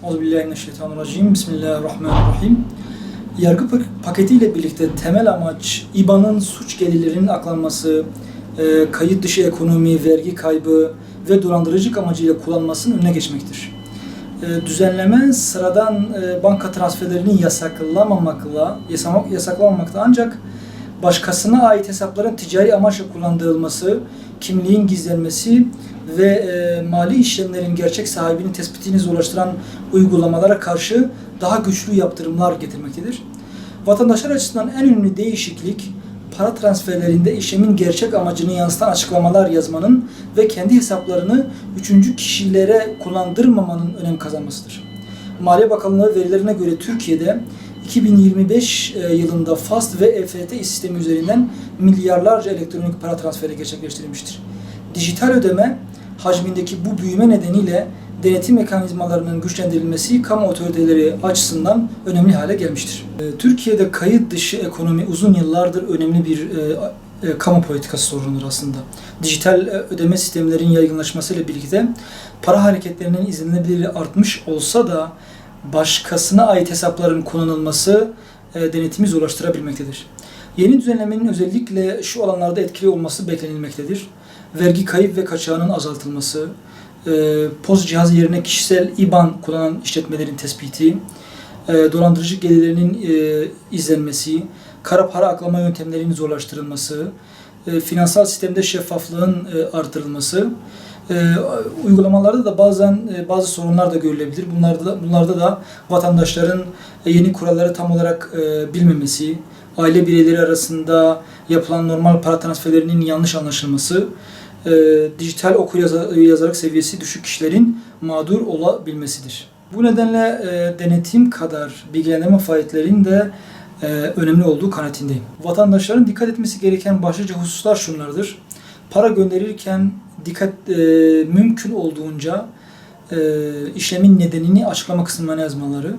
Euzubillahimineşşeytanirracim. Bismillahirrahmanirrahim. Yargı paketiyle birlikte temel amaç İBAN'ın suç gelirlerinin aklanması, kayıt dışı ekonomi, vergi kaybı ve dolandırıcılık amacıyla kullanılmasının önüne geçmektir. Düzenleme sıradan banka transferlerinin yasaklamamakta ancak başkasına ait hesapların ticari amaçla kullanılması, kimliğin gizlenmesi ve mali işlemlerin gerçek sahibinin tespitini zorlaştıran uygulamalara karşı daha güçlü yaptırımlar getirmektedir. Vatandaşlar açısından en önemli değişiklik, para transferlerinde işlemin gerçek amacını yansıtan açıklamalar yazmanın ve kendi hesaplarını üçüncü kişilere kullandırmamanın önem kazanmasıdır. Maliye Bakanlığı verilerine göre Türkiye'de 2025 yılında FAST ve EFT sistemi üzerinden milyarlarca elektronik para transferi gerçekleştirilmiştir. Dijital ödeme hacmindeki bu büyüme nedeniyle denetim mekanizmalarının güçlendirilmesi kamu otoriteleri açısından önemli hale gelmiştir. Türkiye'de kayıt dışı ekonomi uzun yıllardır önemli bir kamu politikası sorunudur aslında. Dijital ödeme sistemlerinin yaygınlaşmasıyla birlikte para hareketlerinin izlenebilirliği artmış olsa da başkasına ait hesapların kullanılması denetimi zorlaştırabilmektedir. Yeni düzenlemenin özellikle şu alanlarda etkili olması beklenilmektedir. Vergi kayıp ve kaçağının azaltılması, POS cihazı yerine kişisel İBAN kullanan işletmelerin tespiti, dolandırıcı gelirlerinin izlenmesi, kara para aklama yöntemlerinin zorlaştırılması, finansal sistemde şeffaflığın artırılması, uygulamalarda da bazen bazı sorunlar da görülebilir. Bunlarda da vatandaşların yeni kuralları tam olarak bilmemesi, aile bireyleri arasında yapılan normal para transferlerinin yanlış anlaşılması, dijital okuryazarlık seviyesi düşük kişilerin mağdur olabilmesidir. Bu nedenle denetim kadar bilgilendirme faaliyetlerinin de önemli olduğu kanaatindeyim. Vatandaşların dikkat etmesi gereken başlıca hususlar şunlardır. Para gönderirken mümkün olduğunca işlemin nedenini açıklama kısmına yazmaları,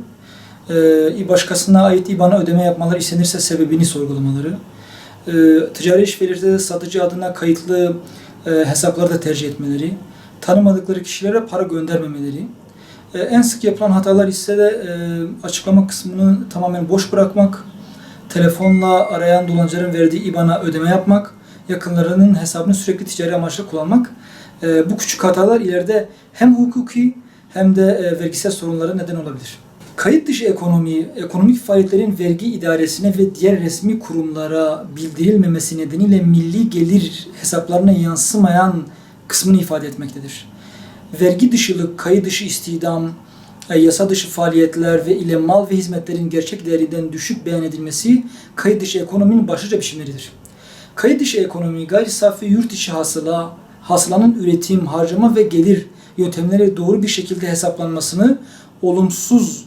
başkasına ait İBAN'a ödeme yapmaları istenirse sebebini sorgulamaları, ticari işbirliklerde satıcı adına kayıtlı hesapları da tercih etmeleri, tanımadıkları kişilere para göndermemeleri, en sık yapılan hatalar ise de açıklama kısmını tamamen boş bırakmak, telefonla arayan dolandırıcıların verdiği İBAN'a ödeme yapmak, yakınlarının hesabını sürekli ticari amaçla kullanmak. Bu küçük hatalar ileride hem hukuki hem de vergisel sorunlara neden olabilir. Kayıt dışı ekonomik faaliyetlerin vergi idaresine ve diğer resmi kurumlara bildirilmemesi nedeniyle milli gelir hesaplarına yansımayan kısmını ifade etmektedir. Vergi dışılık, kayıt dışı istihdam, yasa dışı faaliyetler ve ile mal ve hizmetlerin gerçek değerinden düşük beyan edilmesi kayıt dışı ekonominin başlıca biçimleridir. Kayıt dışı ekonomi, gayri safi yurt içi hasılanın üretim, harcama ve gelir yöntemleri doğru bir şekilde hesaplanmasını olumsuz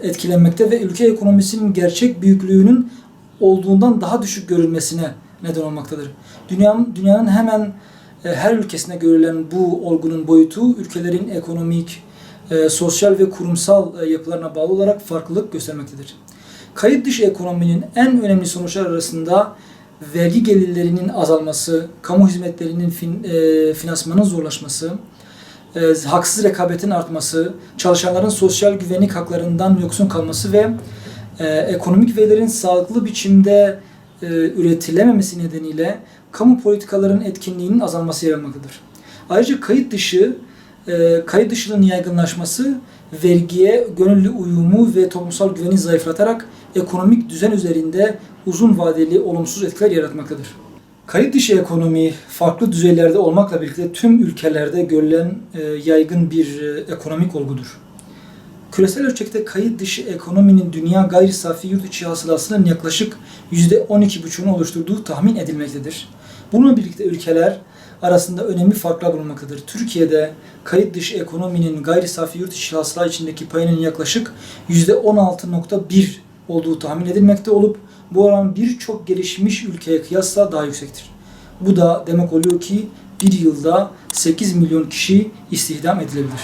etkilenmekte ve ülke ekonomisinin gerçek büyüklüğünün olduğundan daha düşük görülmesine neden olmaktadır. Dünyanın hemen her ülkesinde görülen bu olgunun boyutu ülkelerin ekonomik, sosyal ve kurumsal yapılarına bağlı olarak farklılık göstermektedir. Kayıt dışı ekonominin en önemli sonuçlar arasında vergi gelirlerinin azalması, kamu hizmetlerinin finansmanın zorlaşması, haksız rekabetin artması, çalışanların sosyal güvenlik haklarından yoksun kalması ve ekonomik verilerin sağlıklı biçimde üretilememesi nedeniyle kamu politikalarının etkinliğinin azalması yer almaktadır. Ayrıca kayıt dışılığın yaygınlaşması, vergiye gönüllü uyumu ve toplumsal güveni zayıflatarak ekonomik düzen üzerinde uzun vadeli olumsuz etkiler yaratmaktadır. Kayıt dışı ekonomi farklı düzeylerde olmakla birlikte tüm ülkelerde görülen yaygın bir ekonomik olgudur. Küresel ölçekte kayıt dışı ekonominin dünya gayri safi yurt içi hasılasının yaklaşık %12,5'unu oluşturduğu tahmin edilmektedir. Bununla birlikte ülkeler arasında önemli farklar bulunmaktadır. Türkiye'de kayıt dışı ekonominin gayri safi yurt içi hasıla içindeki payının yaklaşık %16,1 olduğu tahmin edilmekte olup bu oran birçok gelişmiş ülkeye kıyasla daha yüksektir. Bu da demek oluyor ki bir yılda 8 milyon kişi istihdam edilebilir.